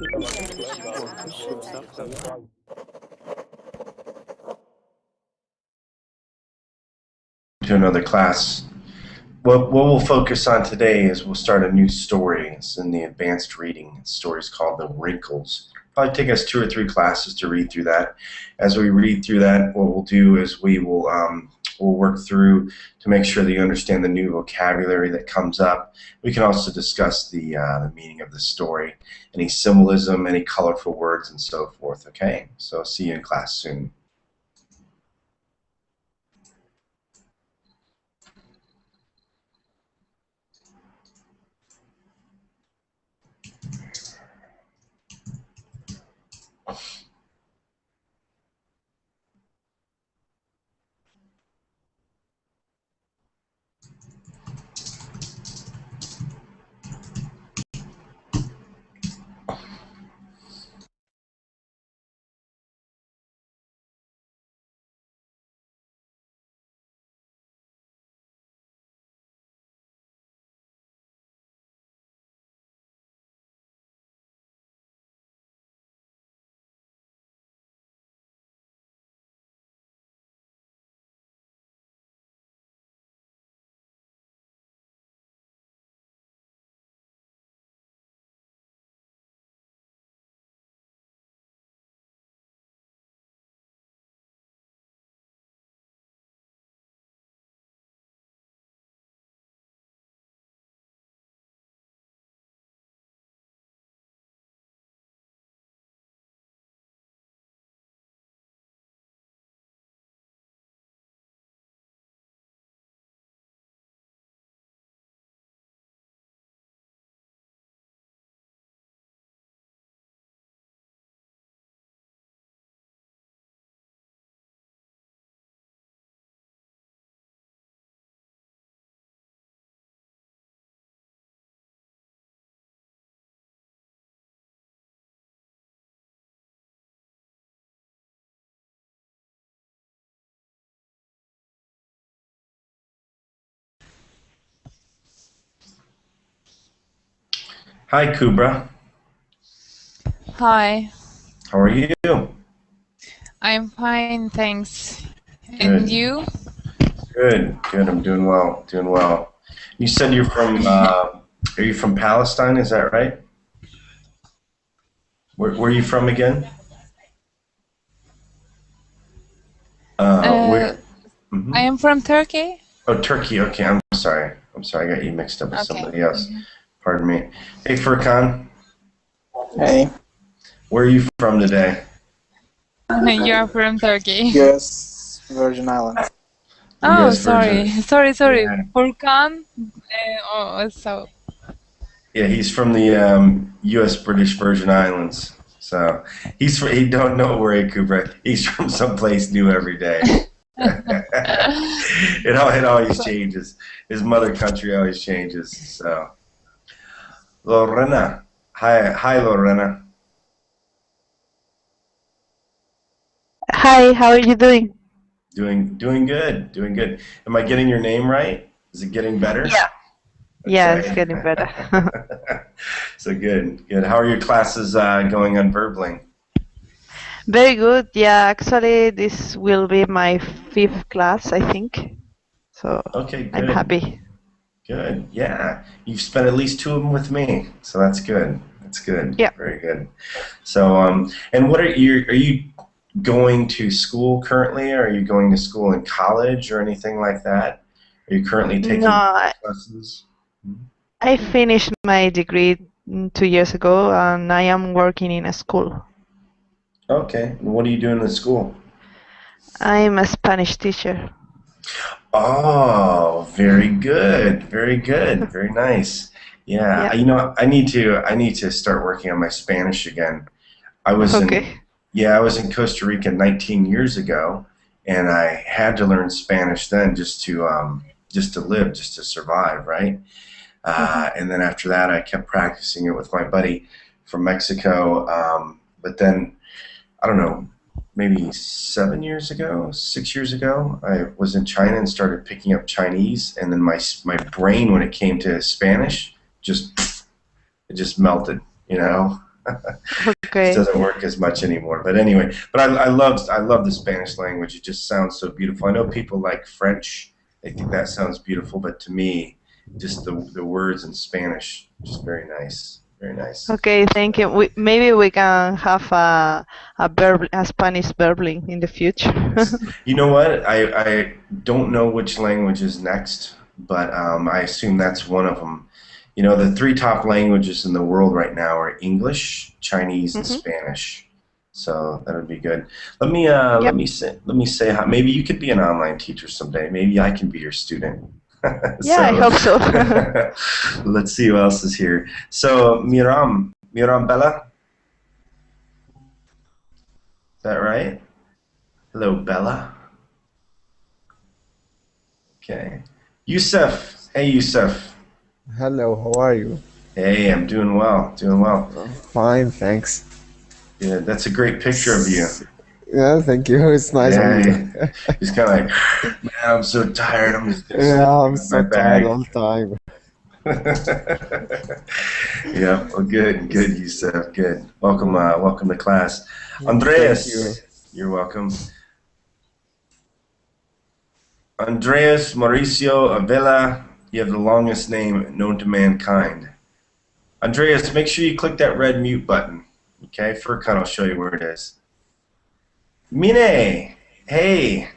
To another class. What we'll focus on today is we'll start a new story. It's in the advanced reading. The story is called The Wrinkles. Probably take us 2 or 3 classes to read through that. As we read through that, what we'll do is we'll work through to make sure that you understand the new vocabulary that comes up. We can also discuss the meaning of the story, any symbolism, any colorful words, and so forth. Okay? So see you in class soon. Hi, Kubra. Hi, How are you? I'm fine, thanks. Good. And you? Good. I'm doing well. You said you're from. Are you from Palestine? Is that right? Where are you from again? Uh, Where? hmm I am from Turkey. Oh, Turkey. Okay. I'm sorry. I got you mixed up with Okay. somebody else. Pardon me. Hey, Furkan. Hey, Where are you from today? You are from Turkey. US Virgin Islands. Oh, U.S. sorry. Virgin. Sorry. Yeah. Furkan? So. Yeah, he's from the U.S. British Virgin Islands. So he don't know where Kubra. He's from someplace new every day. It always changes. His mother country always changes. So Lorena, hi Lorena. Hi, how are you doing? Doing good. Am I getting your name right? Is it getting better? Yeah. Yeah, it's Okay. getting better. So good. How are your classes going on Verbling? Very good. Yeah, actually, this will be my 5th class, I think. So Okay, good. I'm happy. Good. Yeah. You've spent at least 2 of them with me. So that's good. Yeah. Very good. So and what are you going to school currently, or are you going to school in college or anything like that? Are you currently taking No, classes? I finished my degree 2 years ago, and I am working in a school. Okay. And what are you doing in school? I'm a Spanish teacher. Oh, very good. Very nice. Yeah. Yeah. I need to start working on my Spanish again. I was Okay. in Costa Rica 19 years ago, and I had to learn Spanish then just to live, just to survive, right? And then after that, I kept practicing it with my buddy from Mexico. But then, I don't know, maybe 6 years ago, I was in China and started picking up Chinese, and then my brain, when it came to Spanish, it just melted, you know. It Okay. doesn't work as much anymore. But anyway, but I love the Spanish language. It just sounds so beautiful. I know people like French. They think that sounds beautiful, but to me, just the words in Spanish, just very nice. Very nice. Okay, thank you. Maybe we can have a Spanish verbling in the future. You know what? I don't know which language is next, but I assume that's one of them. You know, the 3 top languages in the world right now are English, Chinese, and Spanish. So that would be good. Let me say how. Maybe you could be an online teacher someday. Maybe I can be your student. Yeah, I hope so. Let's see who else is here. So Miram Bella. Is that right? Hello, Bella. Okay. Yusuf. Hey, Yusuf. Hello, how are you? Hey, I'm doing well. Doing well. Fine, thanks. Yeah, that's a great picture of you. Yeah, thank you. It's nice of you. He's kind of like, man, I'm so tired. I'm just gonna Yeah, I'm sit so in my tired bag. all the time. Yeah, well, good, Yusuf, good. Welcome to class. Andreas, Thank you're welcome. Andreas Mauricio Avila, you have the longest name known to mankind. Andreas, make sure you click that red mute button. Okay, Furkan will show you where it is. Mine, hey.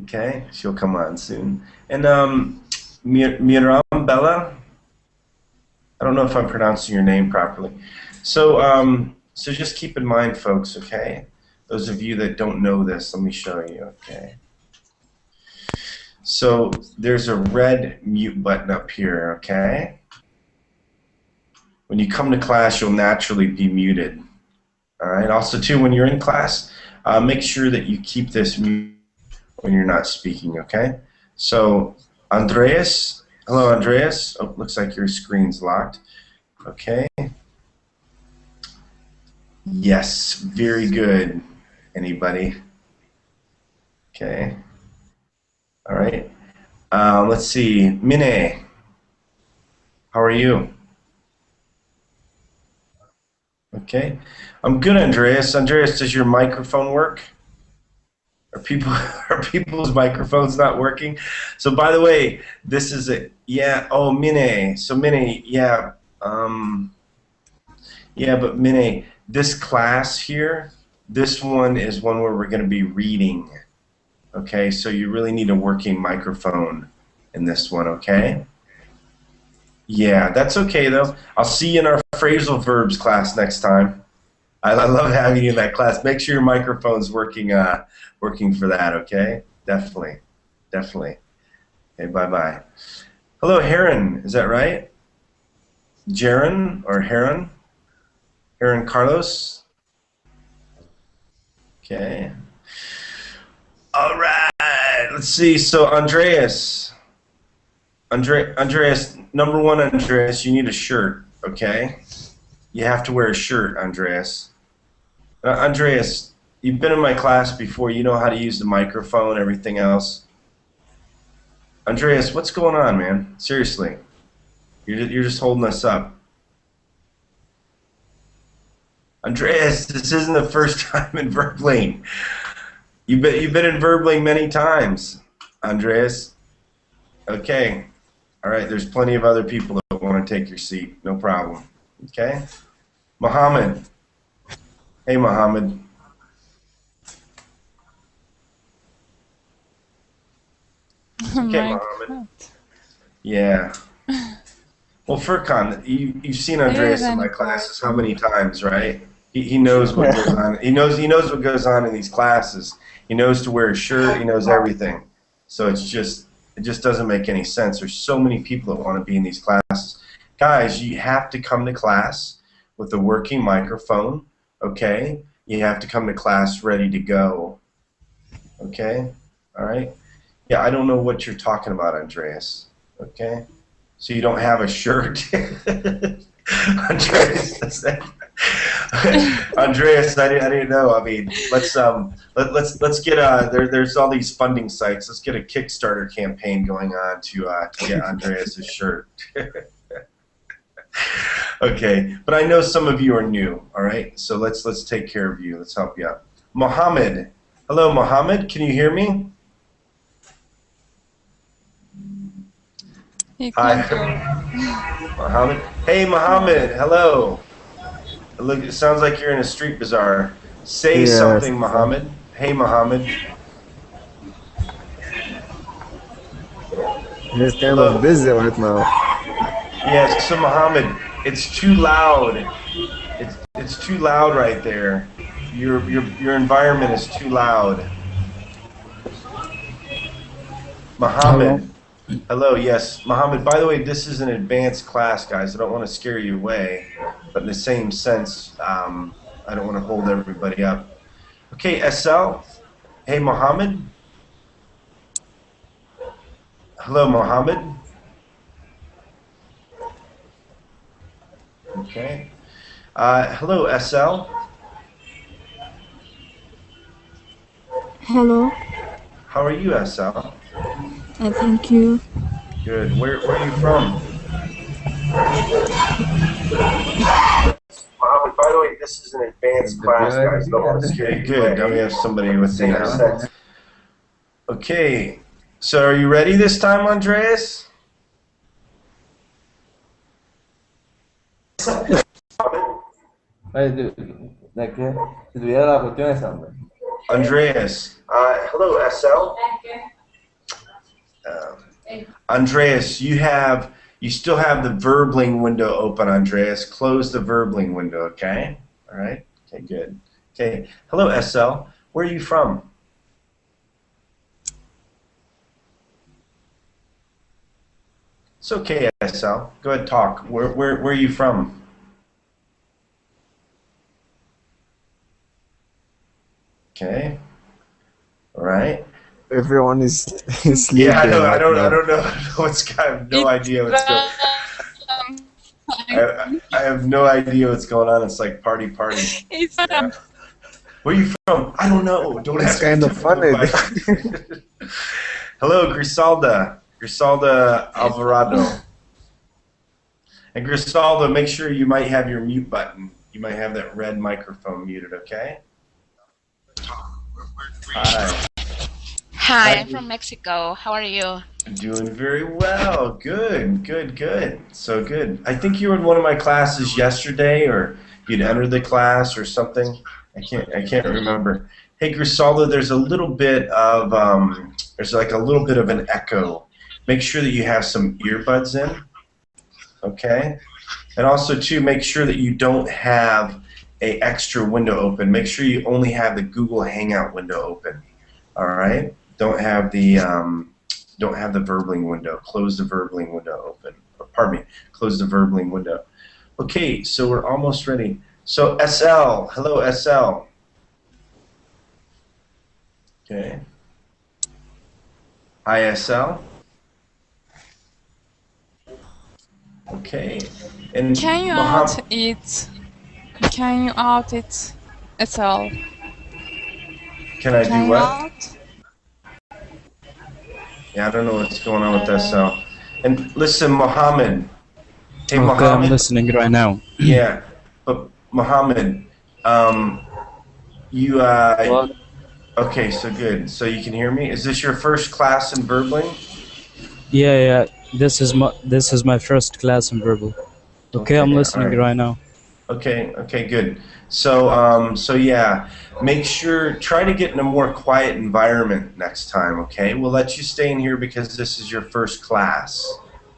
Okay, she'll come on soon. And Miram Bella, I don't know if I'm pronouncing your name properly. So so just keep in mind, folks, okay? Those of you that don't know this, let me show you, okay? So there's a red mute button up here, okay? When you come to class, you'll naturally be muted. All right. Also, too, when you're in class, make sure that you keep this mute when you're not speaking, okay? So, Andreas. Hello, Andreas. Oh, looks like your screen's locked. Okay. Yes, very good. Anybody? Okay. All right. Let's see. Mine, how are you? Okay. I'm good, Andreas. Andreas, does your microphone work? Are people's microphones not working? So by the way, this is a oh, Mine. So Mine, yeah. Yeah, but Mine, this class here, this one is one where we're going to be reading. Okay? So you really need a working microphone in this one, okay? Yeah, that's okay though. I'll see you in our phrasal verbs class next time. I love having you in that class. Make sure your microphone's working for that, okay? Definitely. Definitely. Okay, bye-bye. Hello, Heron. Is that right? Jaron or Heron? Heron Carlos? Okay. All right. Let's see. So, Andreas, number one, Andreas, you need a shirt, okay? You have to wear a shirt, Andreas. Andreas, you've been in my class before. You know how to use the microphone, everything else. Andreas, what's going on, man? Seriously. You're just holding us up. Andreas, this isn't the first time in Verbling. You've been in Verbling many times, Andreas. Okay. All right, there's plenty of other people that want to take your seat. No problem. Okay? Mohammed. Hey, Mohammed. Okay, Mohammed. Yeah. Well, Furkan, you've seen Andreas in my classes how many times, right? He knows what goes on. He knows what goes on in these classes. He knows to wear a shirt. He knows everything. So it just doesn't make any sense. There's so many people that want to be in these classes. Guys, you have to come to class with a working microphone, okay? You have to come to class ready to go, okay? All right? Yeah, I don't know what you're talking about, Andreas, okay? So you don't have a shirt? Andreas, Andreas, I didn't know. I mean, let's get there's all these funding sites. Let's get a Kickstarter campaign going on to get Andreas's shirt. Okay, but I know some of you are new. All right, so let's take care of you. Let's help you out. Mohammed, hello, Mohammed. Can you hear me? Hi, Mohammed. Hey, Mohammed. Hello. Look, it sounds like you're in a street bazaar. Say Yes. something, Mohammed. Hey, Mohammed. He's kind of busy right now. Yes, so Mohammed, it's too loud. It's too loud right there. Your environment is too loud. Mohammed. Hello, yes. Mohammed, by the way, this is an advanced class, guys. I don't want to scare you away, but in the same sense, I don't want to hold everybody up. Okay, SL. Hey, Mohammed. Hello, Mohammed. Okay. Hello, SL. Hello, How are you, SL? thank you. Good. Where are you from? Mohammed, by the way, this is an advanced class, guys. Don't want to scare you. Good. Now we have somebody with the sense. Okay. So are you ready this time, Andreas? ¿De qué? Si tuviera la cuestión esa, hombre. Andreas. Hello, SL. Andreas, you still have the verbling window open, Andreas. Close the verbling window, okay? All right. Okay, good. Okay. Hello, SL. Where are you from? It's okay, SL. Go ahead, talk. Where are you from? Okay. All right. Everyone is sleeping. Yeah, I know. I right don't. now. I don't know. I have no idea what's going. I have no idea what's going on. It's like party. It's Yeah. Where are you from? I don't know. Don't It's ask kind me of funny. Hello, Griselda Alvarado. And Griselda, make sure you might have your mute button. You might have that red microphone muted, okay? Hi. Hi, I'm from Mexico. How are you? Doing very well. Good. So good. I think you were in one of my classes yesterday, or you'd entered the class or something. I can't remember. Hey, Griselda, there's a little bit of there's like a little bit of an echo. Make sure that you have some earbuds in. Okay. And also too, make sure that you don't have a extra window open. Make sure you only have the Google Hangout window open. All right. Don't have the verbling window. Close the verbling window open. Pardon me. Close the verbling window. Okay, so we're almost ready. So SL, hello SL. Okay. Hi SL. Okay. And Can you out it? Can you out it? SL. Can I Can do you what? out? Yeah, I don't know what's going on with SL. And listen, Mohammed. Hey, Okay, Mohammed. I'm listening right now. Yeah, but Mohammed, you What? okay, so good. So you can hear me. Is this your first class in verbling? Yeah. This is my first class in verbal. Okay, I'm listening all right now. Okay, good. So yeah, make sure, try to get in a more quiet environment next time, okay? We'll let you stay in here because this is your first class,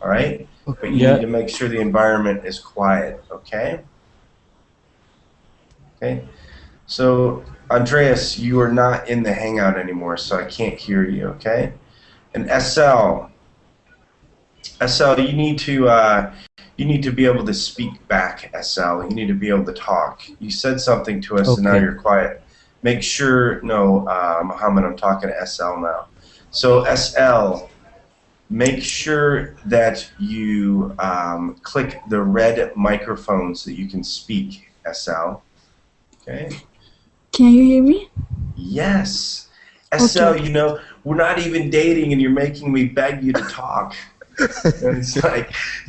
all right? But you need to make sure the environment is quiet, okay? Okay. So, Andreas, you are not in the Hangout anymore, so I can't hear you, okay? And SL, you need to be able to speak back, SL. You need to be able to talk. You said something to us, and now you're quiet. Make sure, no, Mohammed, I'm talking to SL now. So SL, make sure that you click the red microphone so that you can speak, SL. Okay. Can you hear me? Yes. SL, you know, we're not even dating and you're making me beg you to talk. And it's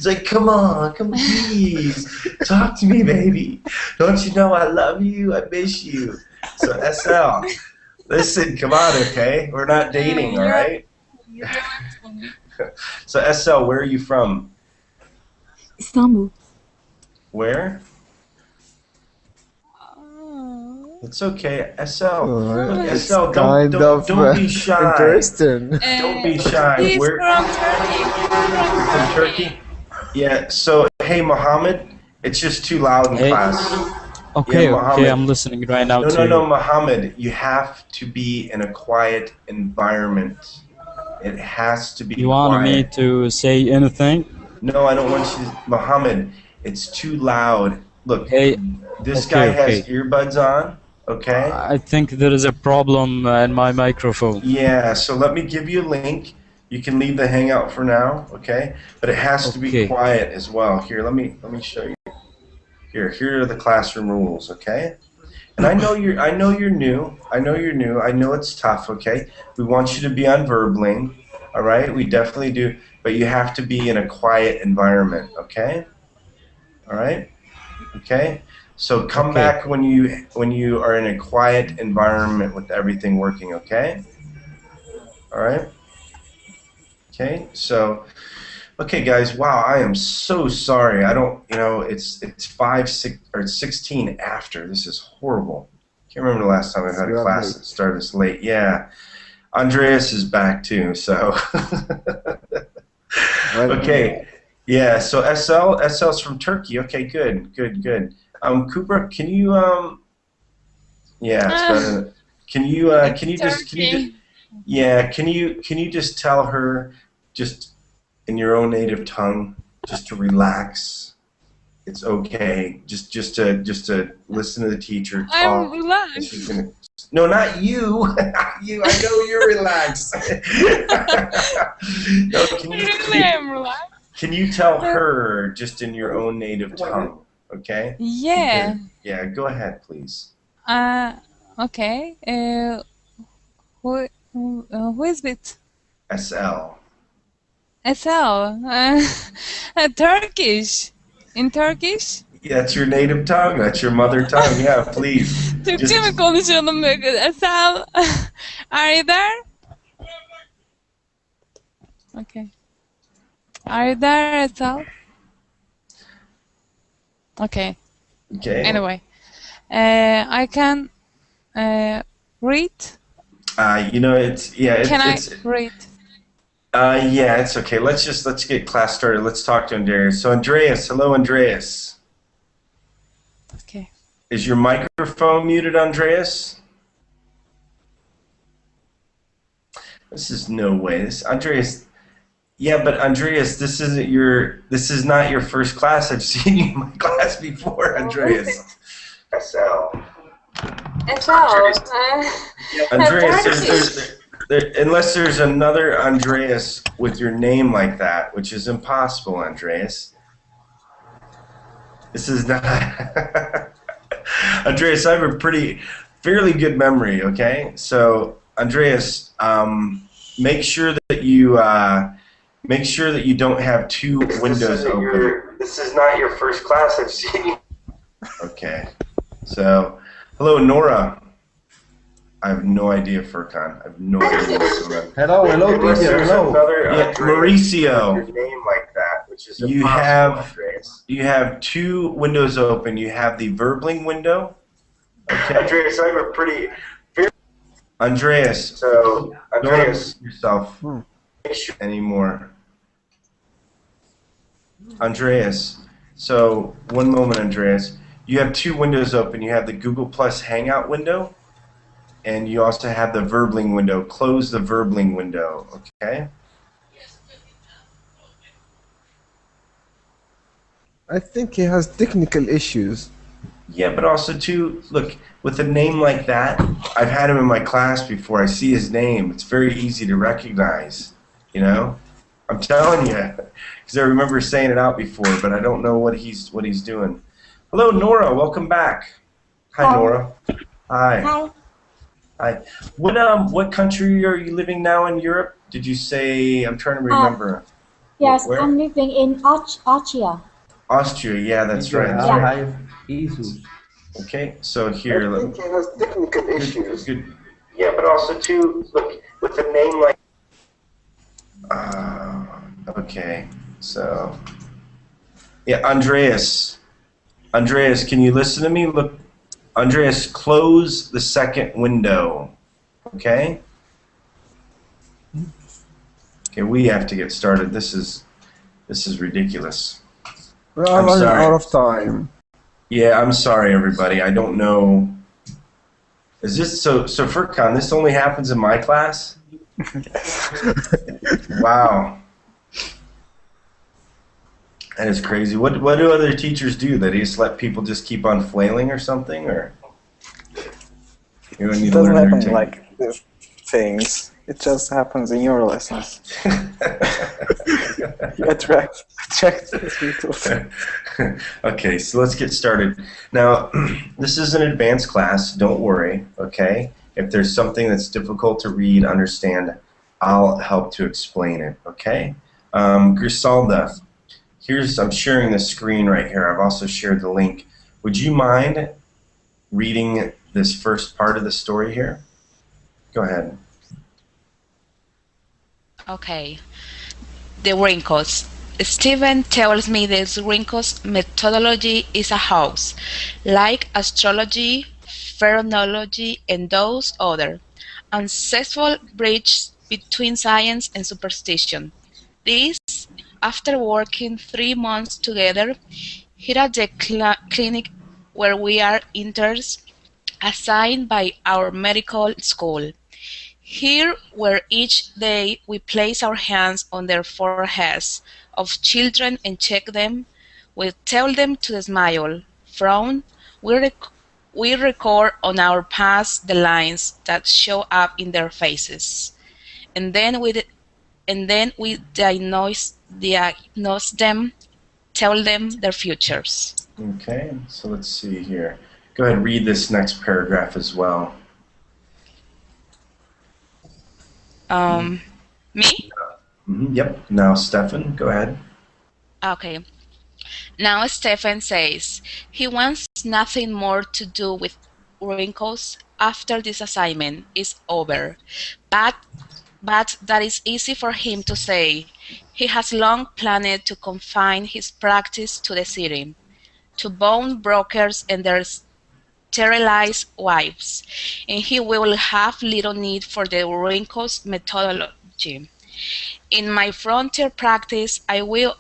like, come on, please, talk to me, baby. Don't you know I love you? I miss you. So SL, listen, come on, okay? We're not dating, all right? So SL, where are you from? Istanbul. Where? It's okay, SL. Look, It's SL, kind of don't be shy. interesting. Don't be shy. He's We're from Turkey. from Turkey. Yeah. So hey, Mohammed, it's just too loud in Hey. class. Okay, Yeah, Mohammed. okay, I'm listening right now No, to no, you. no, Mohammed. You have to be in a quiet environment. It has to be You wanted me quiet. to say anything? No, I don't want you to, Mohammed. It's too loud. Look, Hey, this okay, guy has okay. earbuds on. Okay. I think there is a problem in my microphone. Yeah. So let me give you a link. You can leave the Hangout for now. Okay. But it has to be Okay. quiet as well. Here, let me show you. Here are the classroom rules. Okay. And I know you're new. I know it's tough, okay? We want you to be on Verbling, all right? We definitely do, but you have to be in a quiet environment, okay? All right? Okay? So come Okay. back when you are in a quiet environment with everything working, okay? All right? Okay? So okay, guys, wow, I am so sorry. I don't, it's 16 after. This is horrible. Can't remember the last time I had a class that started this late. Yeah. Andreas is back too, so. Okay. Yeah, so SL's from Turkey. Okay, good. Cooper, can you yeah, it's better. Can you just tell her just in your own native tongue, just to relax. It's okay. Just to listen to the teacher talk. I'm relaxed. She's gonna, no, not you. You. I know you're relaxed. No, I'm relaxed. can you tell her just in your own native tongue? Okay. Yeah. Yeah. Go ahead, please. Okay. Who is it? SL. SL. Turkish. In Turkish? Yeah, that's your native tongue. That's your mother tongue. Yeah, please. Türkçe mi konuşalım böyle? SL. Are you there? Okay. Are you there, SL? Okay. Okay. Anyway. I can read. Can I read? Yeah, it's okay. Let's get class started. Let's talk to Andreas. So Andreas, hello Andreas. Okay. Is your microphone muted, Andreas? This is no way. Andreas. Yeah, but Andreas, this is not your first class. I've seen you in my class before, Andreas. SL. Andreas, unless there's another Andreas with your name like that, which is impossible, Andreas. This is not. Andreas, I have a fairly good memory. Okay, so Andreas, make sure that you don't have two windows open. This is not your first class I've seen you. Okay, so hello Nora. I have no idea, Furkan. I have no idea whatsoever. Hello, teacher. Hello. Yeah, Mauricio. Your name like that, which is You have two windows open. You have the Verbling window. Okay. Andreas, I'm a pretty. Andreas. So, Andreas, don't yourself anymore. Andreas. So, one moment, Andreas. You have two windows open. You have the Google Plus Hangout window, and you also have the Verbling window. Close the Verbling window, okay? I think he has technical issues. Yeah, but also too, look, with a name like that, I've had him in my class before. I see his name. It's very easy to recognize, you know? I'm telling you, because I remember saying it out before, but I don't know what he's doing. Hello, Nora. Welcome back. Hi, Nora. Hi. Hi. Hi. What country are you living now in Europe? Did you say? I'm trying to remember. Yes, Where? I'm living in Austria. Austria. Yeah, that's right. That's I right. have issues. Okay, so here. I think it has technical issues. Good. Yeah, but also too, look, with a name like. Okay, so. Yeah, Andreas. Andreas, can you listen to me? Look, Andreas, close the second window. Okay? Okay, we have to get started. This is ridiculous. We're I'm running sorry. out of time. Yeah, I'm sorry, everybody. I don't know. Is this so Furkan, this only happens in my class? Wow. That is crazy. What do other teachers do? They just let people just keep on flailing or something, or you need It to doesn't learn happen their like these things. It just happens in your lessons. You attract these people. Okay, so let's get started. Now, this is an advanced class. Don't worry, okay? If there's something that's difficult to read, understand, I'll help to explain it, okay? Griselda, I'm sharing the screen right here. I've also shared the link. Would you mind reading this first part of the story here? Go ahead. Okay. The Wrinkles. Stephen tells me the Wrinkles methodology is a hoax, like astrology, phrenology, and those other unsuccessful bridges between science and superstition. This, after working 3 months together here at the clinic where we are interns assigned by our medical school. Here, where each day we place our hands on their foreheads of children and check them, we tell them to smile, frown, we record on our pads the lines that show up in their faces, and then we diagnose them, tell them their futures. Okay, so let's see here. Go ahead and read this next paragraph as well. Me? Yep. Now, Stefan, go ahead. Okay. Now Stephen says he wants nothing more to do with Wrinkles after this assignment is over. But that is easy for him to say. He has long planned to confine his practice to the city, to bone brokers and their sterilized wives, and he will have little need for the Wrinkles methodology. In my frontier practice, I will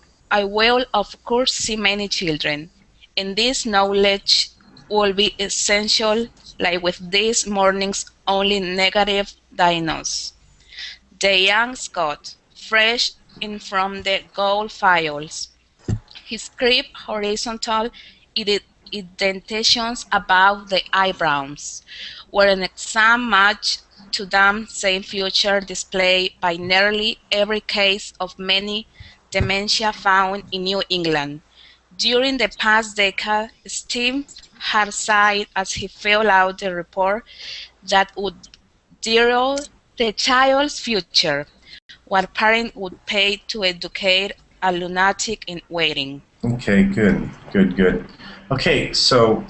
of course see many children, and this knowledge will be essential, like with this morning's only negative diagnosis. The young Scot, fresh in from the gold files, his crisp horizontal indentations above the eyebrows were an exact match to that same feature displayed by nearly every case of many dementia found in New England. During the past decade, Steve had sighed as he filled out the report that would derail the child's future. What parent would pay to educate a lunatic in waiting? Okay, good. Okay, so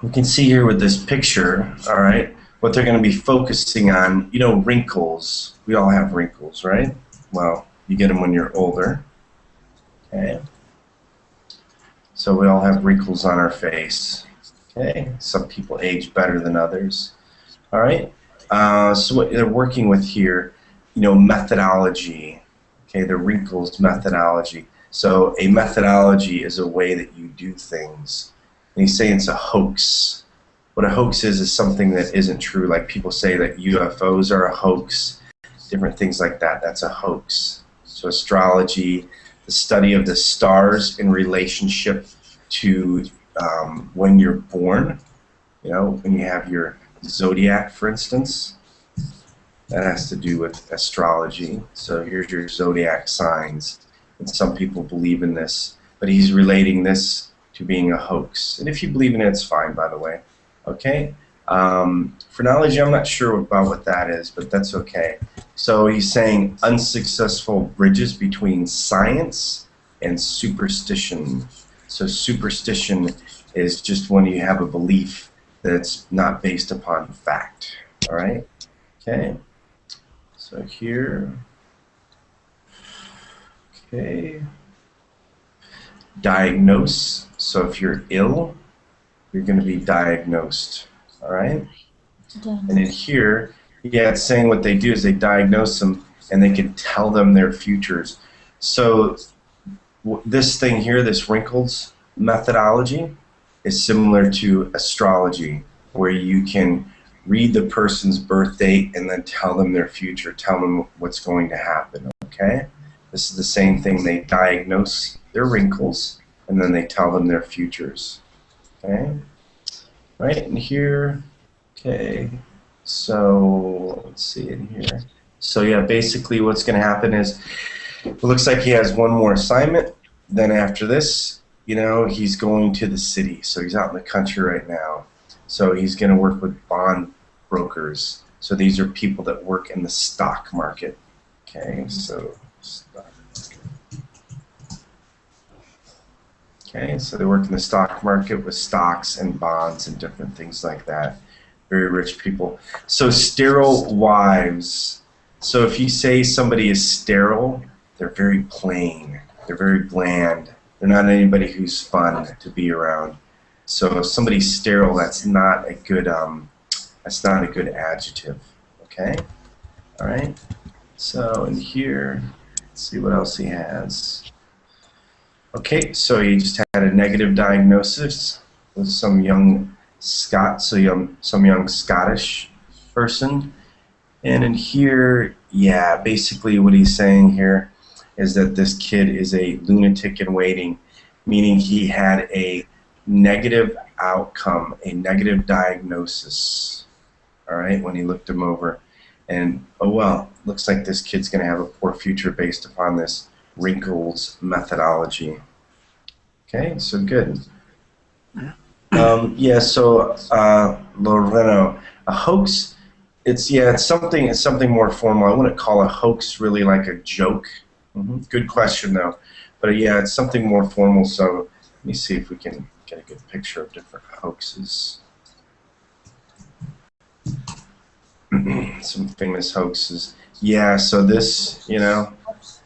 we can see here with this picture, all right, what they're going to be focusing on. You know, wrinkles. We all have wrinkles, right? Well, you get them when you're older. Okay. So we all have wrinkles on our face. Okay. Some people age better than others. All right. So what they're working with here, you know, methodology. Okay, the wrinkles methodology. So a methodology is a way that you do things. And he's saying it's a hoax. What a hoax is something that isn't true. Like people say that UFOs are a hoax, different things like that. That's a hoax. So astrology, the study of the stars in relationship to when you're born. You know, when you have your zodiac, for instance, that has to do with astrology. So here's your zodiac signs. And some people believe in this, but he's relating this to being a hoax. And if you believe in it, it's fine, by the way. Okay? Phrenology, I'm not sure about what that is, but that's okay. So he's saying unsuccessful bridges between science and superstition. So superstition is just when you have a belief that's not based upon fact. All right? Okay. So here. Okay. Diagnose. So if you're ill, you're going to be diagnosed. All right? And in here, yeah, it's saying what they do is they diagnose them and they can tell them their futures. So this thing here, this Wrinkles methodology, is similar to astrology, where you can read the person's birth date and then tell them their future, tell them what's going to happen, okay? This is the same thing. They diagnose their wrinkles and then they tell them their futures, okay? Right in here, okay, so let's see in here. So yeah, basically what's going to happen is it looks like he has one more assignment. Then after this, you know, he's going to the city. So he's out in the country right now. So he's going to work with bond brokers. So these are people that work in the stock market. Okay, so stock market. Okay, so they work in the stock market with stocks and bonds and different things like that. Very rich people. So sterile wives. So if you say somebody is sterile, they're very plain. They're very bland. They're not anybody who's fun to be around. So if somebody's sterile, that's not a good adjective. Okay? All right. So in here, let's see what else he has. Okay, so he just had a negative diagnosis with some young some young Scottish person. And in here, yeah, basically what he's saying here is that this kid is a lunatic in waiting, meaning he had a negative outcome, a negative diagnosis, all right, when he looked him over. And, oh well, looks like this kid's going to have a poor future based upon this Wrinkles methodology. Okay, so good. Yeah, so Loreno, a hoax, it's something more formal. I wouldn't call a hoax really like a joke. Good question though, but yeah, it's something more formal. So let me see if we can get a good picture of different hoaxes. Some famous hoaxes. Yeah, so this, you know,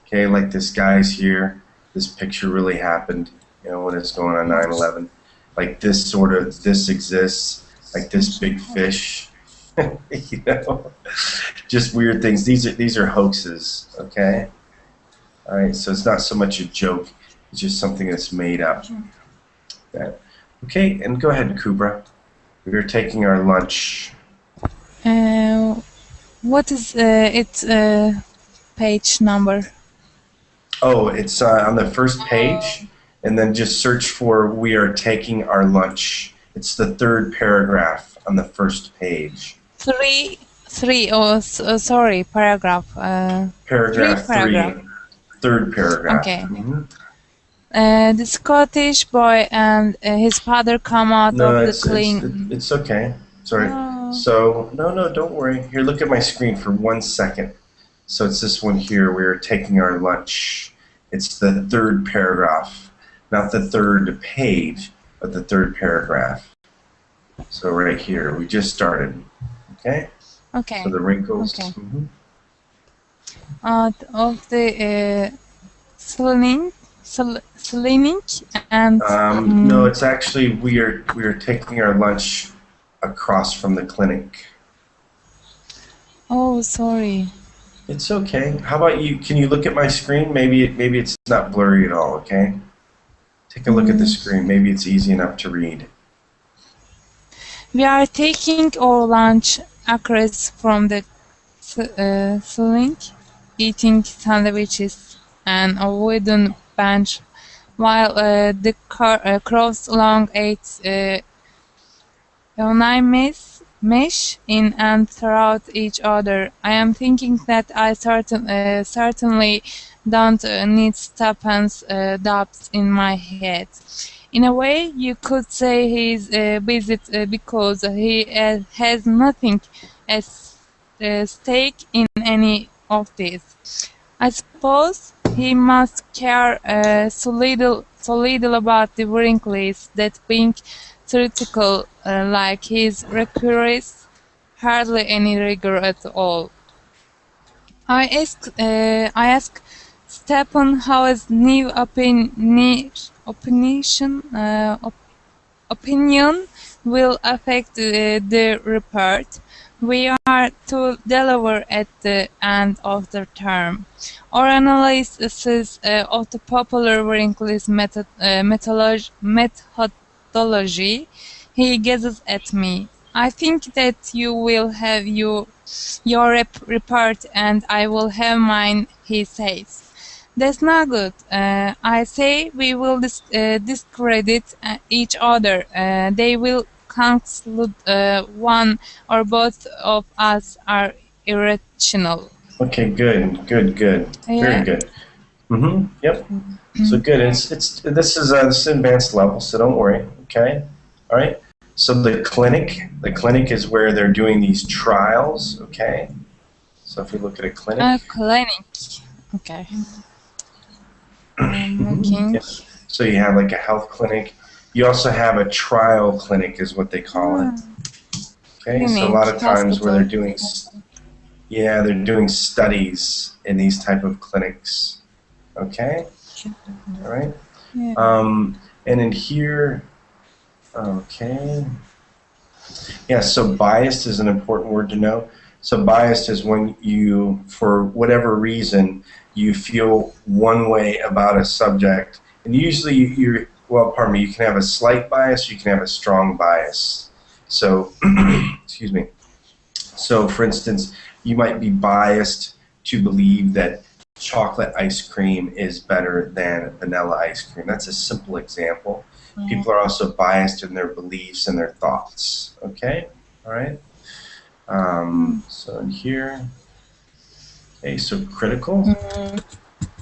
okay, like this guy's here. This picture really happened, you know, when it's going on 9/11. Like this this exists, like this big fish, you know, just weird things. These are hoaxes, okay? All right, so it's not so much a joke, it's just something that's made up. Okay, and go ahead, Kubra. We're taking our lunch. What is its page number? Oh, it's on the first page, and then just search for "We are taking our lunch." It's the third paragraph on the first page. Sorry, paragraph. Paragraph three. Third paragraph. Okay. The Scottish boy and his father come out of the clean. It's okay. Sorry. So no, don't worry. Here, look at my screen for 1 second. So it's this one here. We are taking our lunch. It's the third paragraph, not the third page, but the third paragraph. So right here, we just started. Okay. Okay. So the Wrinkles. Okay. Of the Selenic and no, it's actually we are taking our lunch across from the clinic. Oh, sorry. It's okay. How about you? Can you look at my screen? Maybe it's not blurry at all. Okay. Take a look at the screen. Maybe it's easy enough to read. We are taking our lunch across from the Selenic, eating sandwiches and a wooden bench, while the crows along ate mesh in and throughout each other. I am thinking that I certainly don't need Stephen's doubts in my head. In a way, you could say he's visit because he has nothing at stake in any of this. I suppose he must care so little about the Wrinkles that being theoretical like his requires hardly any rigor at all. I asked Stephen how his new opinion will affect the report. We are to deliver at the end of the term. Our analysis of the popular Wrinkles methodology, he gazes at me. I think that you will have your report and I will have mine, he says. That's not good. I say we will discredit each other. They will conclude one or both of us are irrational. Okay, good. Yeah. Very good. Yep. So good. This is advanced level, so don't worry. Okay. All right. So the clinic is where they're doing these trials. Okay. So if we look at a clinic. Clinic. Okay. Looking. Yeah. So you have like a health clinic. You also have a trial clinic, is what they call it. Okay. So a lot of times where they're doing, they're doing studies in these type of clinics. Okay. All right. Yeah. And in here, okay. Yeah, so biased is an important word to know. So biased is when you, for whatever reason, you feel one way about a subject. And usually you can have a slight bias, you can have a strong bias. So, excuse me. So, for instance, you might be biased to believe that chocolate ice cream is better than vanilla ice cream. That's a simple example. People are also biased in their beliefs and their thoughts. Okay? All right? So in here, okay, so critical.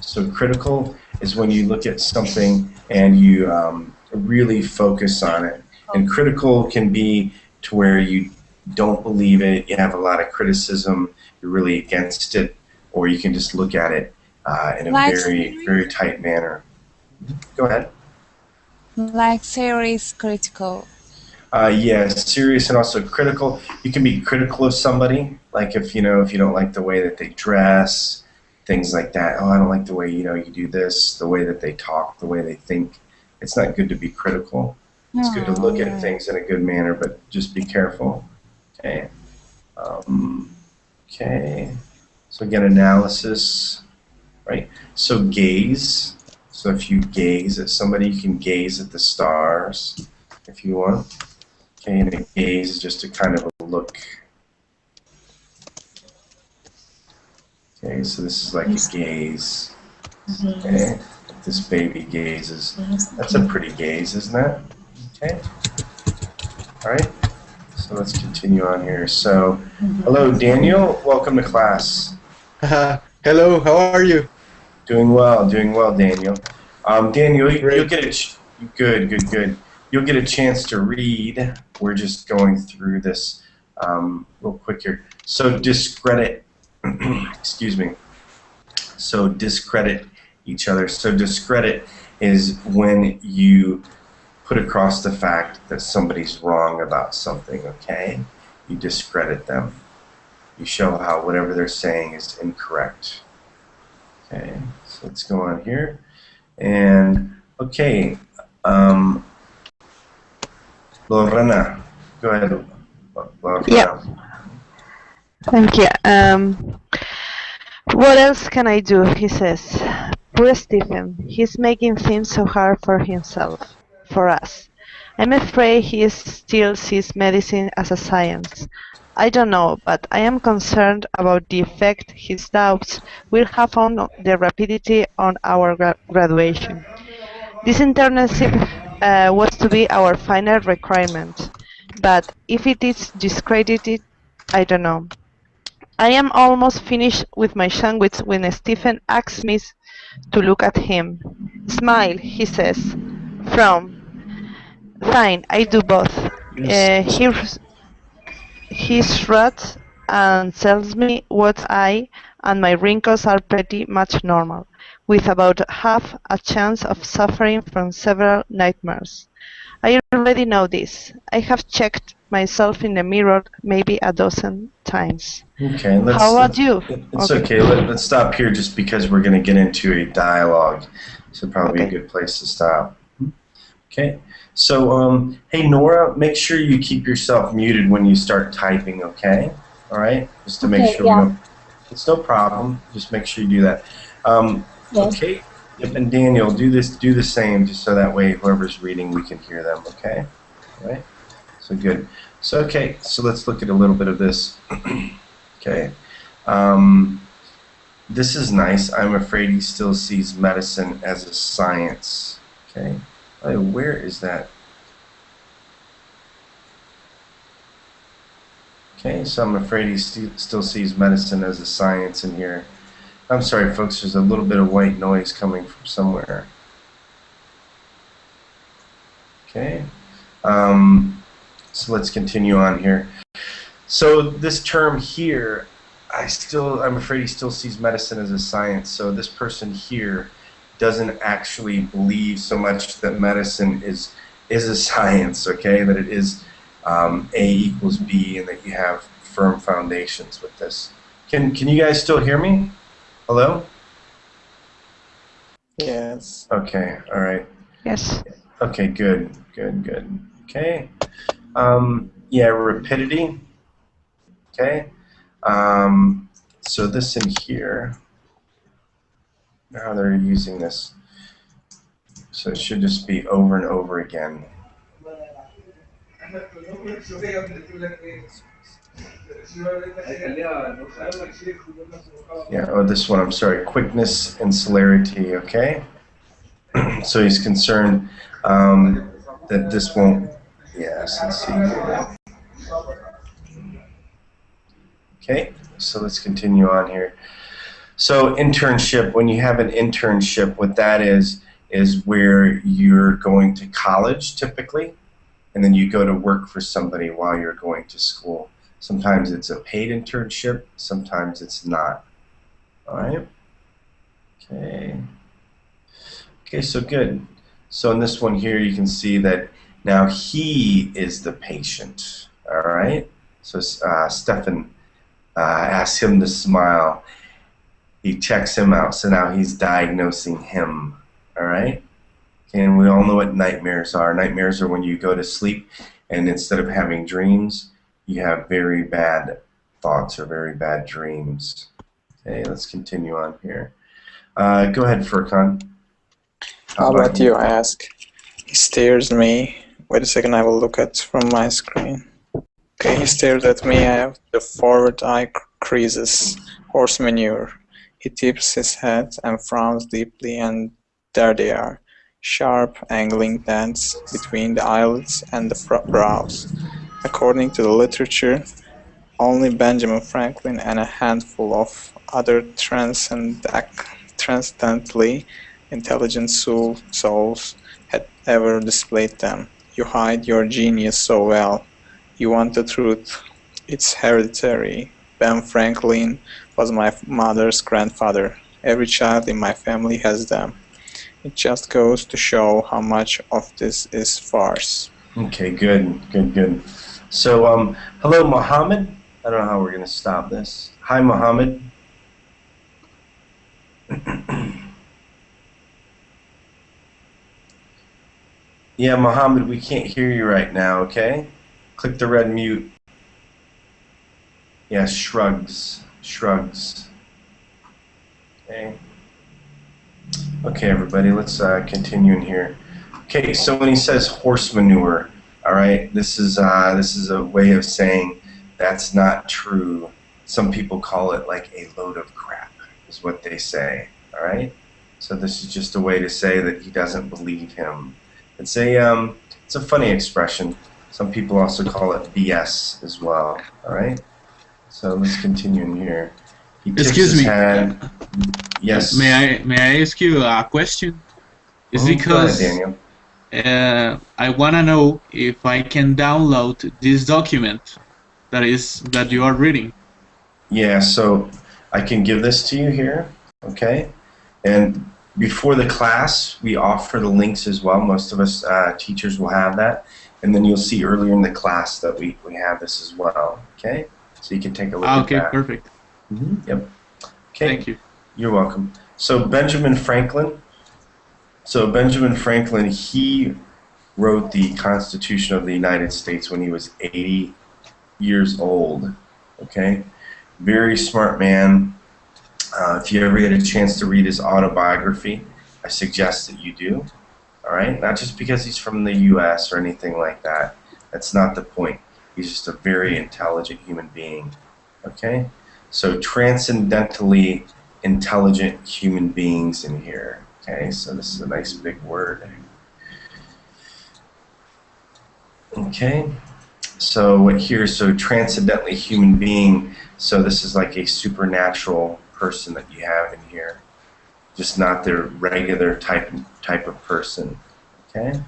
So critical is when you look at something and you really focus on it. And critical can be to where you don't believe it, you have a lot of criticism, you're really against it, or you can just look at it in a very, very tight manner. Go ahead. Like serious critical. Yes, serious and also critical. You can be critical of somebody, like if you don't like the way that they dress, things like that. Oh, I don't like the way you do this, the way that they talk, the way they think. It's not good to be critical. It's good to look at things in a good manner, but just be careful. Okay. Okay. So again, analysis, right? So gaze. So if you gaze at somebody, you can gaze at the stars if you want. Okay, and a gaze is just a kind of a look. Okay, so this is like a gaze. Okay, this baby gazes. That's a pretty gaze, isn't it? Okay. All right. So let's continue on here. So, hello, Daniel. Welcome to class. Hello. How are you? Doing well, Daniel. Daniel, you'll get good. You'll get a chance to read. We're just going through this real quick here. So discredit, excuse me. So discredit each other. So discredit is when you put across the fact that somebody's wrong about something, okay? You discredit them. You show how whatever they're saying is incorrect. Okay, so let's go on here. And, okay, Lorena, go ahead, Lorena. Yeah. Thank you. What else can I do? He says. Poor Stephen. He's making things so hard for himself, for us. I'm afraid he still sees medicine as a science. I don't know, but I am concerned about the effect his doubts will have on the rapidity on our graduation. This internship was to be our final requirement, but if it is discredited, I don't know. I am almost finished with my sandwich when Stephen asks me to look at him. Smile, he says. Frown. Fine, I do both. He shrugs and tells me what I and my wrinkles are pretty much normal, with about half a chance of suffering from several nightmares. I already know this. I have checked myself in the mirror maybe a dozen times. Okay, How about you? It's okay. Let's stop here just because we're going to get into a dialogue. So probably a good place to stop. Okay. So, hey Nora, make sure you keep yourself muted when you start typing. Okay. All right. Just to make sure. Yeah. It's no problem. Just make sure you do that. Yes. Okay. Yep, and Daniel, do the same, just so that way whoever's reading, we can hear them. Okay. All right. So good. So okay. So let's look at a little bit of this. Okay. This is nice. I'm afraid he still sees medicine as a science. Okay. Oh, where is that? Okay, so I'm afraid he still sees medicine as a science in here. I'm sorry, folks. There's a little bit of white noise coming from somewhere. Okay. So let's continue on here. So this term here, I'm afraid he still sees medicine as a science. So this person here doesn't actually believe so much that medicine is a science, okay? That it is A equals B, and that you have firm foundations with this. Can you guys still hear me? Hello? Yes. Okay. All right. Yes. Okay. Good. Okay. Yeah. Rapidity. Okay. So this in here. Now they're using this. So it should just be over and over again. Yeah, oh, this one, I'm sorry. Quickness and celerity, okay? So he's concerned that this won't, yes, let's see here. Okay, so let's continue on here. So internship, when you have an internship, what that is where you're going to college typically, and then you go to work for somebody while you're going to school. Sometimes it's a paid internship, sometimes it's not. All right? Okay. Okay, so good. So in this one here, you can see that now he is the patient. All right? So Stefan asks him to smile. He checks him out, so now he's diagnosing him. All right? And we all know what nightmares are. Nightmares are when you go to sleep and instead of having dreams, you have very bad thoughts or very bad dreams. Okay, let's continue on here. Go ahead, Furkan. How about you? I ask. He stares at me. Wait a second, I will look at from my screen. Okay, he stares at me. I have the forward eye creases. Horse manure. He tips his head and frowns deeply, and there they are. Sharp, angling dents between the eyelids and the brows. According to the literature, only Benjamin Franklin and a handful of other transcendently intelligent souls had ever displayed them. You hide your genius so well. You want the truth. It's hereditary. Ben Franklin was my mother's grandfather. Every child in my family has them. It just goes to show how much of this is farce. Okay, good. So, hello, Mohammed. I don't know how we're going to stop this. Hi, Mohammed. Yeah, Mohammed, we can't hear you right now, okay? Click the red mute. Yeah, shrugs. Okay. Okay, everybody, let's continue in here. Okay, so when he says horse manure, all right, this is a way of saying that's not true. Some people call it like a load of crap, is what they say. All right, so this is just a way to say that he doesn't believe him. It's a funny expression. Some people also call it BS as well. All right, so let's continue in here. He tips Excuse his me. hand. Yes. May I ask you a question? Is Go ahead, because Daniel. I want to know if I can download this document that you are reading. Yeah, so I can give this to you here, okay? And before the class, we offer the links as well. Most of us teachers will have that. And then you'll see earlier in the class that we have this as well, okay? So you can take a look at that. Okay, perfect. Yep. Okay. Thank you. You're welcome. So Benjamin Franklin. So Benjamin Franklin, he wrote the Constitution of the United States when he was 80 years old, okay? Very smart man. If you ever get a chance to read his autobiography, I suggest that you do. All right? Not just because he's from the U.S. or anything like that. That's not the point. He's just a very intelligent human being. Okay? So transcendentally intelligent human beings in here. Okay? So this is a nice big word. Okay? So here, so transcendently human being. So this is like a supernatural person that you have in here, just not their regular type of person. Okay.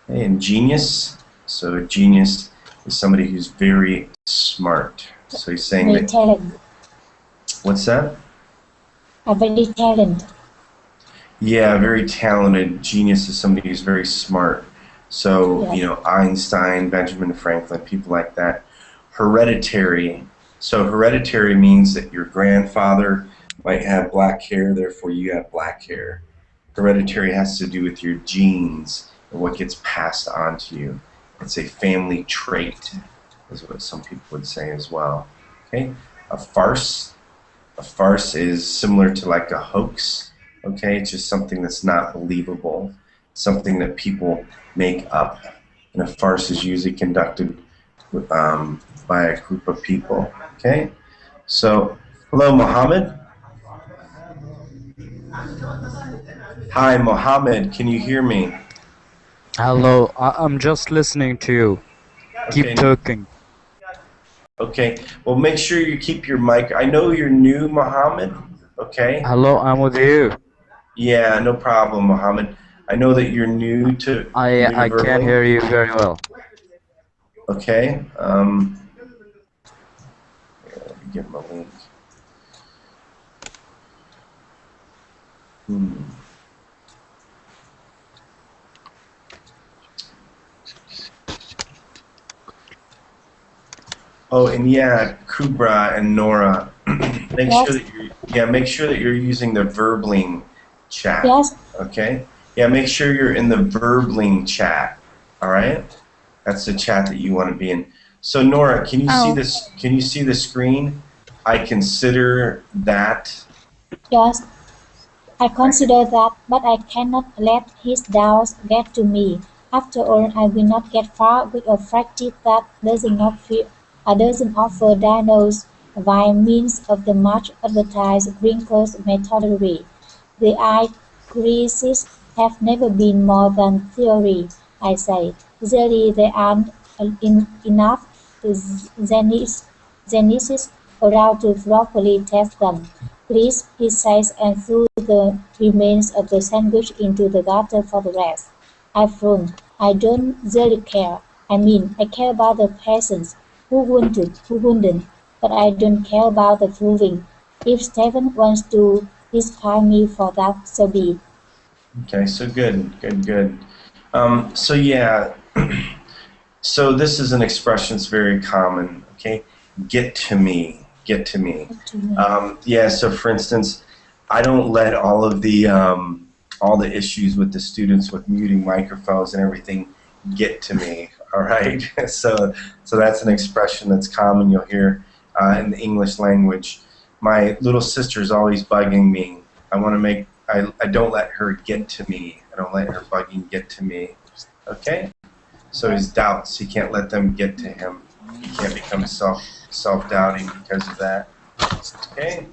And genius. So a genius is somebody who's very smart. So he's saying Very that. talented. What's that? A very talented. Yeah, very talented. Genius is somebody who's very smart. So, Yes. you know, Einstein, Benjamin Franklin, people like that. Hereditary. So hereditary means that your grandfather might have black hair, therefore you have black hair. Hereditary has to do with your genes and what gets passed on to you. It's a family trait, is what some people would say as well. Okay? A farce. A farce is similar to like a hoax. Okay? It's just something that's not believable. Something that people make up. And a farce is usually conducted by a group of people. Okay? So, hello, Mohammed. Hi, Mohammed. Can you hear me? Hello, I'm just listening to you. Keep Okay. talking. Okay. Well, make sure you keep your mic. I know you're new, Mohammed. Okay? Hello, I'm with you. Yeah, no problem, Mohammed. I know that you're new to I can hear you very well. Okay. Here, let me get my link. Oh, and yeah, Kubra and Nora, make Yes. sure that make sure that you're using the Verbling chat. Yes. Okay. Yeah, make sure you're in the Verbling chat. All right. That's the chat that you want to be in. So Nora, can you see this? Can you see the screen? I consider that. Yes. I consider that, but I cannot let his doubts get to me. After all, I will not get far with a practice that doesn't offer diagnosis by means of the much advertised Wrinkles methodology. The eye creases have never been more than theory, I say. Really, there aren't enough geniuses around to properly test them. Please, he says, and threw the remains of the sandwich into the gutter for the rest. I frowned. I don't really care. I mean, I care about the peasants. Who wouldn't? But I don't care about the proving. If Stephen wants to despise me for that, so be it. Okay, so good. So yeah, so this is an expression that's very common. Okay, get to me. Yeah. So for instance, I don't let all the issues with the students with muting microphones and everything get to me. All right. So that's an expression that's common. You'll hear in the English language. My little sister's always bugging me. I don't let her get to me. I don't let her bugging get to me. Okay? So his doubts, he can't let them get to him. He can't become self-doubting because of that. Okay?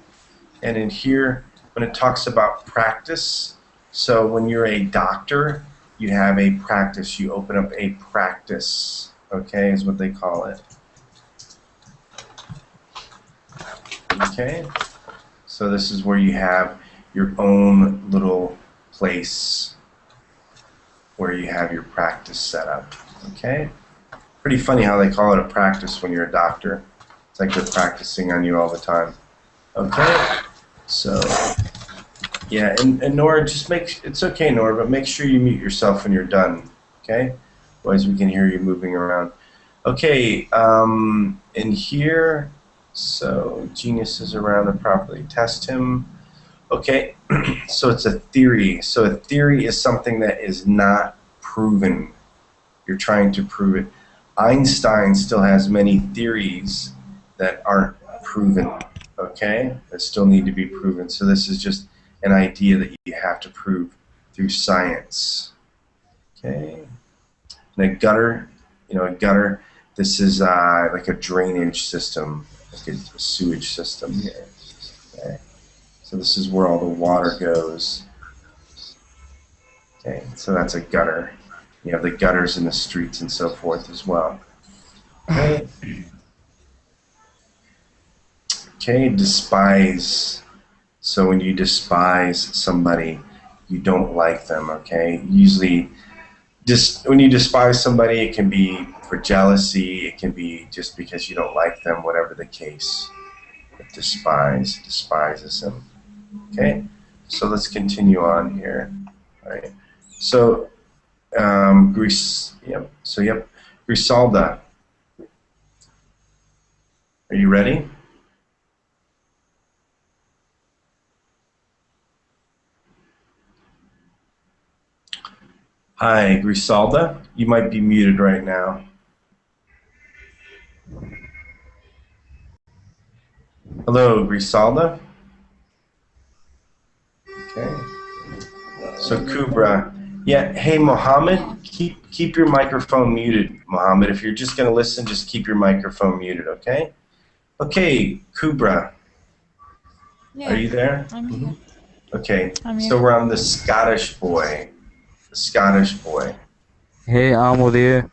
And in here, when it talks about practice, so when you're a doctor, you have a practice. You open up a practice. Okay, is what they call it. Okay? So this is where you have your own little place. where you have your practice set up. Okay? Pretty funny how they call it a practice when you're a doctor. It's like they're practicing on you all the time. Okay? So, yeah, and Nora, just it's okay, Nora, but make sure you mute yourself when you're done. Okay? Otherwise we can hear you moving around. Okay, in here, so genius is around to properly test him. Okay, so it's a theory. So a theory is something that is not proven. You're trying to prove it. Einstein still has many theories that aren't proven, okay? That still need to be proven. So this is just an idea that you have to prove through science, okay? And a gutter, a gutter, this is like a drainage system, like a sewage system here, okay? So this is where all the water goes. Okay, so that's a gutter. You have the gutters in the streets and so forth as well. Okay. Okay, despise. So when you despise somebody, you don't like them, okay? Usually, when you despise somebody, it can be for jealousy, it can be just because you don't like them, whatever the case. But despises them. Okay, so let's continue on here. All right. So, Griselda. Are you ready? Hi, Griselda. You might be muted right now. Hello, Griselda. Okay. So Kubra, yeah. Hey, Mohammed, keep your microphone muted. Mohammed, if you're just gonna listen, just keep your microphone muted, okay? Okay, Kubra. Yeah. Are you there? I'm here. Okay. I'm here. So we're on the Scottish boy. The Scottish boy. Hey, I'm with you.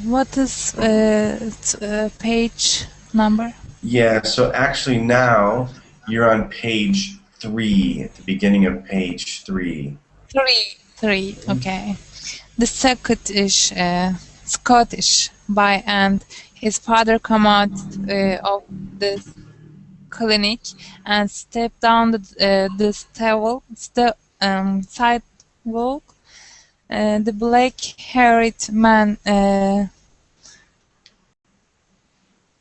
What is page number? Yeah. So actually now you're on page 3 at the beginning of page 3. Three. Okay. The Scottish boy and his father come out of the clinic and step down the sidewalk. The black-haired man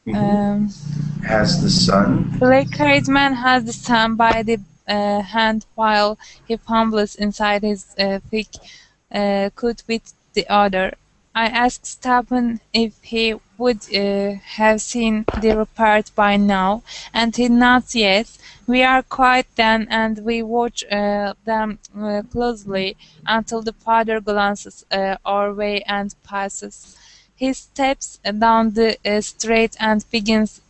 Has the son. Black-haired man has the son by the hand while he fumbles inside his thick coat with the other. I asked Stephen if he would have seen the report by now, and he nods yes. We are quiet then, and we watch them closely until the father glances our way and passes. He steps down the street and begins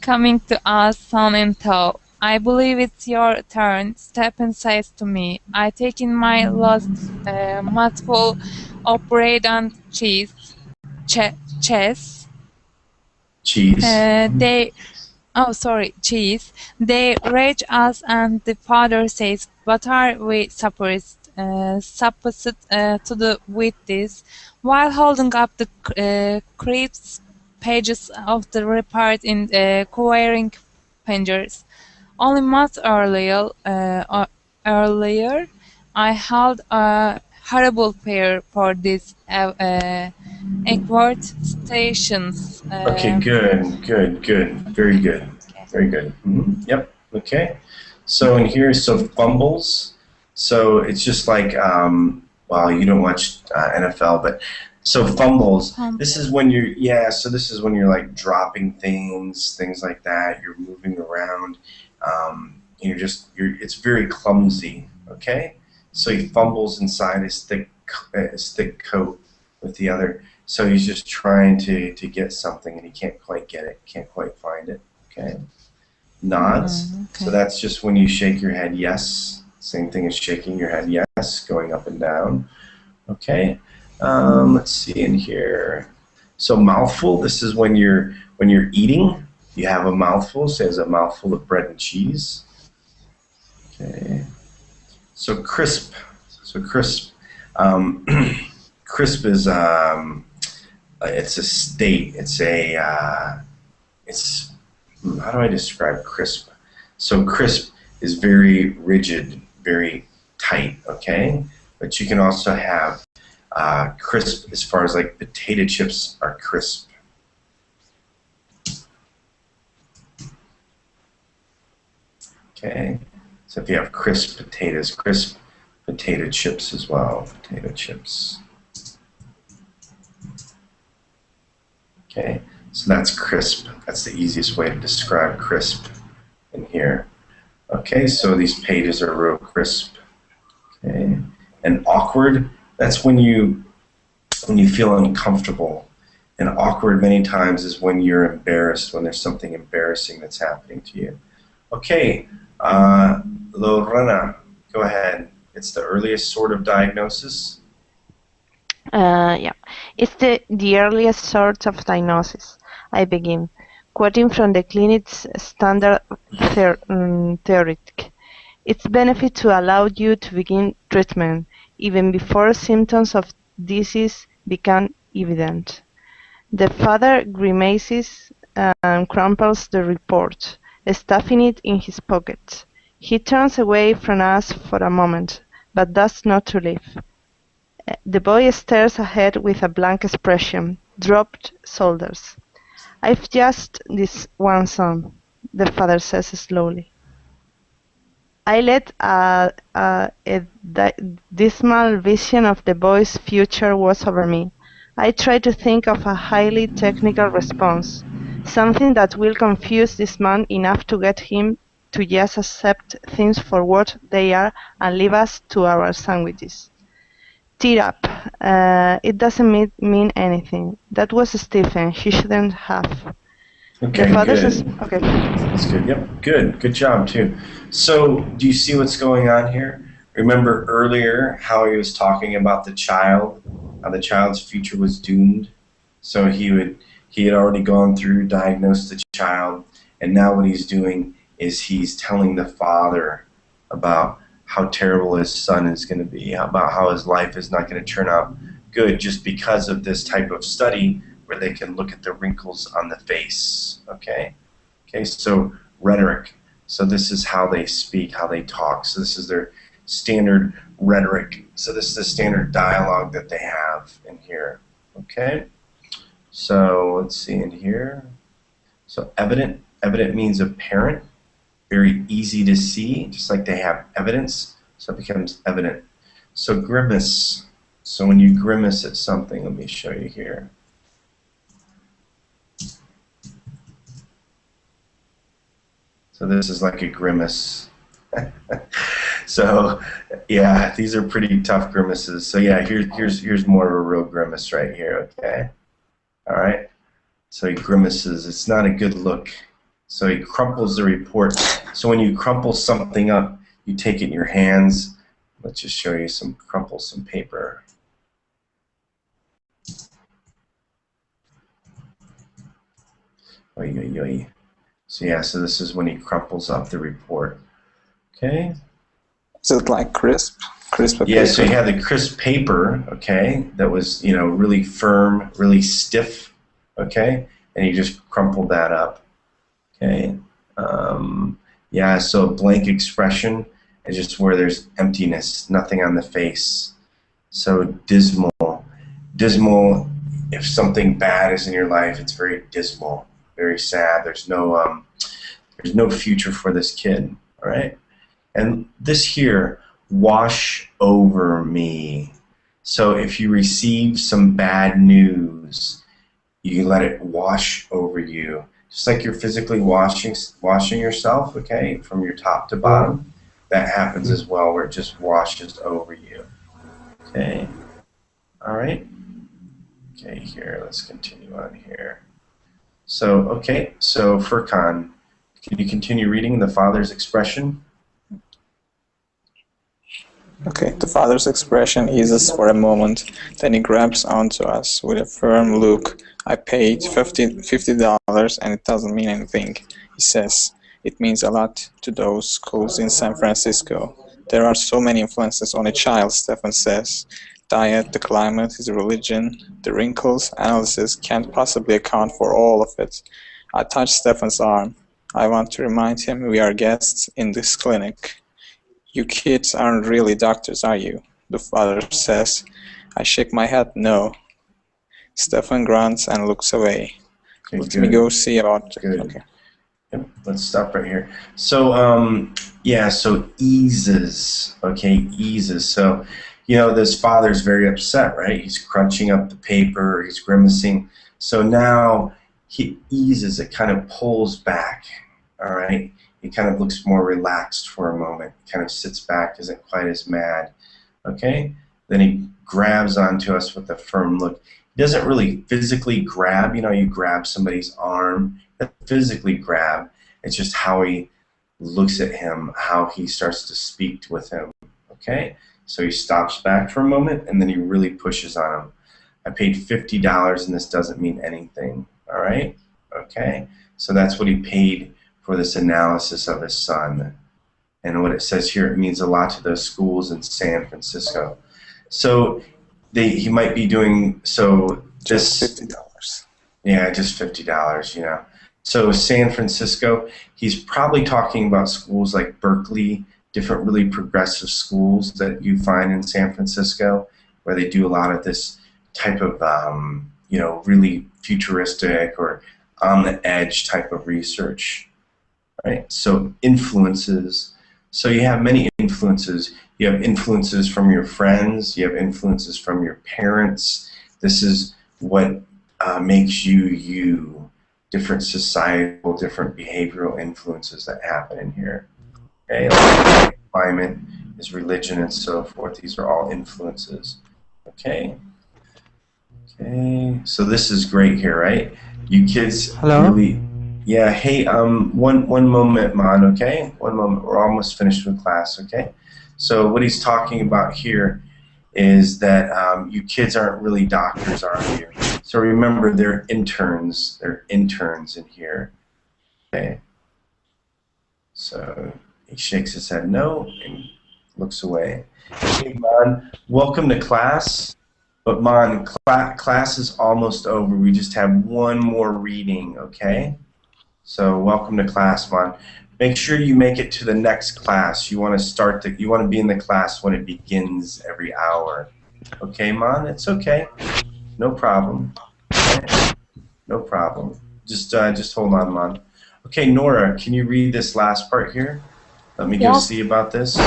coming to us, son in tow. I believe it's your turn, Stephen says to me. I take in my last mouthful of bread and cheese. Cheese. Cheese. They rage us and the father says, what are we supposed to do with this? While holding up the crisp pages of the report in quivering fingers. Only months earlier, I held a horrible fear for these awkward stations. Okay, good. Very good. Very good. Yep, okay. So in here, so fumbles. So it's just like, well, you don't watch NFL, but so fumbles. This is when so this is when you're like dropping things like that. You're moving around. It's very clumsy, okay? So he fumbles inside his thick coat with the other. So he's just trying to get something and he can't quite get it, can't quite find it, okay? Nods. Okay. So that's just when you shake your head yes. Same thing as shaking your head yes, going up and down, okay? Let's see in here. So mouthful, this is when you're eating. You have a mouthful, say it's a mouthful of bread and cheese. Okay. So crisp. Crisp is it's a state. It's how do I describe crisp? So crisp is very rigid, very tight. Okay, but you can also have crisp as far as like potato chips are crisp. Okay, so if you have crisp potatoes, crisp potato chips as well, potato chips. Okay, so that's crisp. That's the easiest way to describe crisp in here. Okay, so these pages are real crisp. Okay, and awkward, that's when you feel uncomfortable. And awkward many times is when you're embarrassed, when there's something embarrassing that's happening to you. Okay, Lorena, go ahead. It's the earliest sort of diagnosis. Yeah, it's the earliest sort of diagnosis. I begin, quoting from the clinic's standard theoretic. Its benefit to allow you to begin treatment even before symptoms of disease become evident. The father grimaces and crumples the report, stuffing it in his pocket. He turns away from us for a moment, but does not leave. The boy stares ahead with a blank expression, dropped shoulders. I've just this one son, the father says slowly. I let a dismal vision of the boy's future wash over me. I try to think of a highly technical response, something that will confuse this man enough to get him to just accept things for what they are and leave us to our sandwiches. Tear up. It doesn't mean anything. That was Stephen. He shouldn't have. Okay, the father good. says, okay. That's good. Yep, good job too. So, do you see what's going on here? Remember earlier how he was talking about the child, how the child's future was doomed? So he had already gone through, diagnosed the child, and now what he's doing is he's telling the father about how terrible his son is going to be, about how his life is not going to turn out good just because of this type of study where they can look at the wrinkles on the face. Okay, so rhetoric. So this is how they speak, how they talk. So this is their standard rhetoric. So this is the standard dialogue that they have in here. Okay, so let's see in here. So evident means apparent. Very easy to see, just like they have evidence, so it becomes evident. So grimace. So when you grimace at something, let me show you here. So this is like a grimace. So yeah, these are pretty tough grimaces. So yeah, here's more of a real grimace right here. Okay, all right. So he grimaces. It's not a good look. So he crumples the report. So when you crumple something up, you take it in your hands. Let's just show you crumple some paper. Oy, oy, oy. So yeah, so this is when he crumples up the report. Okay. Is it like crisp paper? Yeah, so you had the crisp paper, okay, that was, really firm, really stiff, okay, and you just crumpled that up. Okay, yeah, so a blank expression is just where there's emptiness, nothing on the face. So dismal. Dismal, if something bad is in your life, it's very dismal, very sad. There's no future for this kid, all right? And this here, wash over me. So if you receive some bad news, you let it wash over you. Just like you're physically washing yourself, okay, from your top to bottom, that happens as well, where it just washes over you. Okay, all right. Okay, here, let's continue on here. So, okay, so Furkan, can you continue reading the father's expression? Okay, the father's expression eases for a moment, then he grabs onto us with a firm look. I paid $50 and it doesn't mean anything, he says. It means a lot to those schools in San Francisco. There are so many influences on a child, Stefan says. Diet, the climate, his religion, the wrinkles, analysis can't possibly account for all of it. I touch Stefan's arm. I want to remind him we are guests in this clinic. You kids aren't really doctors, are you? The father says. I shake my head no. Stefan grunts and looks away. Okay, Let me go see about... Good. Okay. Yep, let's stop right here. So, yeah, so eases, okay, eases. So, you know, this father's very upset, right? He's crunching up the paper, he's grimacing. So now he eases, it kind of pulls back, all right? He kind of looks more relaxed for a moment, kind of sits back, isn't quite as mad, okay? Then he grabs onto us with a firm look. He doesn't really physically grab, you know, you grab somebody's arm, physically grab. It's just how he looks at him, how he starts to speak with him, okay? So he stops back for a moment, and then he really pushes on him. I paid $50, and this doesn't mean anything, all right? Okay, so that's what he paid for this analysis of his son. And what it says here, it means a lot to those schools in San Francisco. So he might be doing, so this... Just $50. Yeah, just $50, you know. So San Francisco, he's probably talking about schools like Berkeley, different really progressive schools that you find in San Francisco, where they do a lot of this type of, you know, really futuristic or on the edge type of research, right? So influences. So you have many influences. You have influences from your friends. You have influences from your parents. This is what makes you you. Different societal, different behavioral influences that happen in here. Okay, like climate, his religion, and so forth. These are all influences. Okay. Okay. So this is great here, right? You kids really. Yeah. Hey. One moment, Mon. Okay. One moment. We're almost finished with class. Okay. So what he's talking about here is that you kids aren't really doctors, are you? So remember, they're interns. They're interns in here. Okay. So he shakes his head no and looks away. Hey, Mon, welcome to class. But Mon, class is almost over. We just have one more reading, okay? So welcome to class, Mon. Make sure you make it to the next class. You want to you want to be in the class when it begins every hour. Okay, Mon? It's okay. No problem. Okay. No problem. Just hold on, Mon. Okay, Nora, can you read this last part here? Let me go see about this.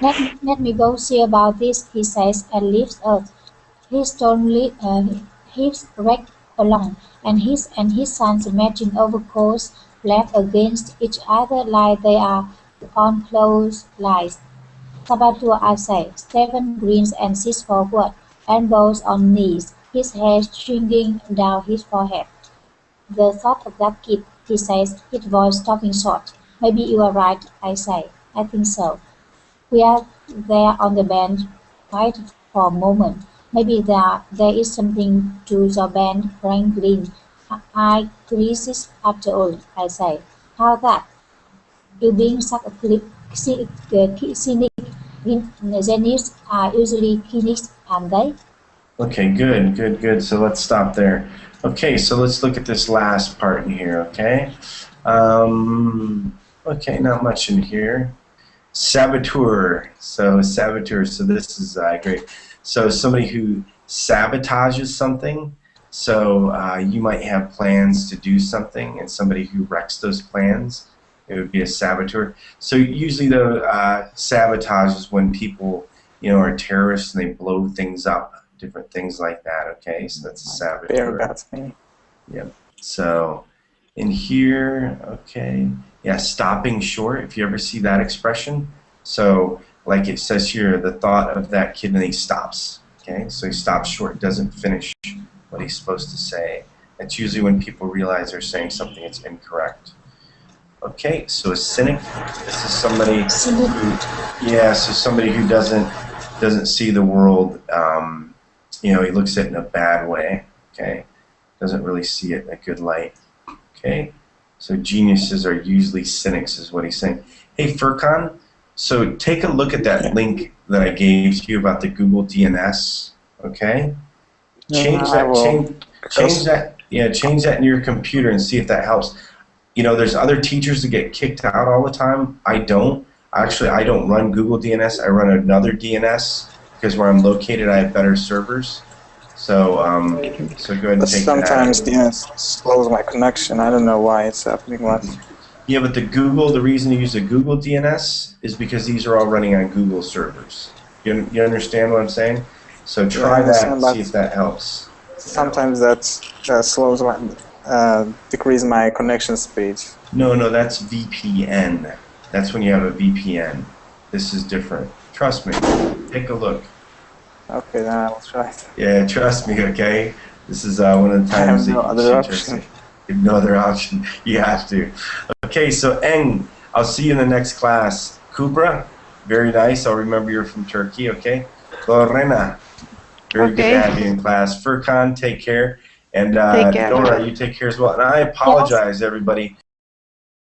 Let me go see about this, he says, and leaves Earth. His stolidly hips racked along, and his son's matching overcoats lap against each other like they are on close lines. Saboteur, I say. Stephen grins and sits forward, elbows on knees, his hair stringing down his forehead. The thought of that kid, he says, his voice stopping short. Maybe you are right, I say. I think so. We are there on the bench, quiet for a moment. Maybe there is something to the band wrangling. I crisis after all, I say. How that? You being such a cynic. Geniuses are usually cynics, aren't they? Okay, good. So let's stop there. Okay, so let's look at this last part in here, okay? Okay, not much in here. Saboteur. So this is great. So somebody who sabotages something. So you might have plans to do something, and somebody who wrecks those plans, it would be a saboteur. So usually the sabotage is when people, you know, are terrorists and they blow things up, different things like that. Okay, so that's a saboteur. That's me. Yep. So in here, okay, yeah, stopping short. If you ever see that expression, so like it says here, the thought of that kid, and he stops. Okay, so he stops short, doesn't finish what he's supposed to say. That's usually when people realize they're saying something that's incorrect. Okay, so a cynic. This is somebody who, yeah, so somebody who doesn't see the world. You know, he looks at it in a bad way. Okay, doesn't really see it in a good light. Okay, So geniuses are usually cynics, is what he's saying. Hey, Furkan, so take a look at that link that I gave to you about the Google DNS, okay? Change that in your computer and see if that helps. You know, there's other teachers that get kicked out all the time. I don't. Actually, I don't run Google DNS. I run another DNS because where I'm located, I have better servers. So, so go ahead and take sometimes that. DNS slows my connection. I don't know why it's happening. Yeah, but the reason to use a Google DNS is because these are all running on Google servers. You understand what I'm saying? So try that and see if that helps. Sometimes that slows my, decrease my connection speed. No, that's VPN. That's when you have a VPN. This is different. Trust me. Take a look. Okay, then I will try it. Yeah, trust me, okay? This is one of the times I have no other option. You have no other option. You have to. Okay, so Eng, I'll see you in the next class. Kubra, very nice. I'll remember you're from Turkey, okay? Lorena, very good to have you in class. Furkan, take care. And Take care. Dora, you take care as well. And I apologize, everybody.